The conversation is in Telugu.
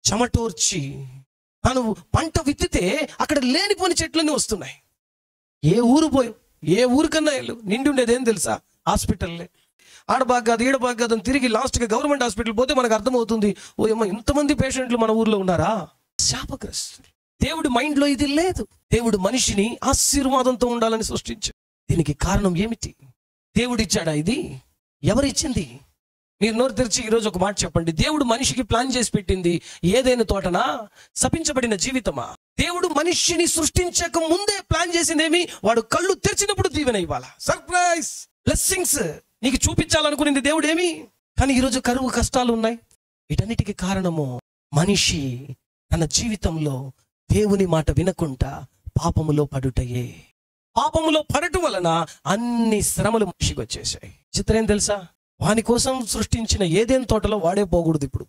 చెమటోర్చి తను పంట విత్తితే అక్కడ లేనిపోని చెట్లన్నీ వస్తున్నాయి. ఏ ఊరు పోయి ఏ ఊరికన్నా వెళ్ళు, నిండి ఉండేది ఏం తెలుసా? హాస్పిటల్లే. ఆడబాగ్ కాదు ఈడబాగ్ కాదు అని తిరిగి లాస్ట్గా గవర్నమెంట్ హాస్పిటల్ పోతే మనకు అర్థమవుతుంది, ఓ ఏమో ఇంతమంది పేషెంట్లు మన ఊర్లో ఉన్నారా. శాపగ్రస్తులు. దేవుడి మైండ్లో ఇది లేదు. దేవుడు మనిషిని ఆశీర్వాదంతో ఉండాలని సృష్టించాడు. దీనికి కారణం ఏమిటి? దేవుడిచ్చాడా ఇది? ఎవరిచ్చింది? మీరు నోరు తెరిచి ఈరోజు ఒక మాట చెప్పండి. దేవుడు మనిషికి ప్లాన్ చేసి పెట్టింది ఏదైనా తోటనా, శపించబడిన జీవితమా? దేవుడు మనిషిని సృష్టించక ముందే ప్లాన్ చేసిందేమి? వాడు కళ్ళు తెరిచినప్పుడు దీవెన ఇవ్వాలా, సర్ప్రైజ్ బ్లెస్సింగ్స్ నీకు చూపించాలనుకునేది దేవుడు ఏమి. కానీ ఈరోజు కరువు కష్టాలు ఉన్నాయి. వీటన్నిటికీ కారణము మనిషి తన జీవితంలో దేవుని మాట వినకుండా పాపములో పడుటయే. పాపములో పడటం వలన అన్ని శ్రమలు మనిషికి వచ్చేసాయి. చిత్రం ఏం తెలుసా? వాని కోసం సృష్టించిన ఏదేని తోటలో వాడే పోకూడదు. ఇప్పుడు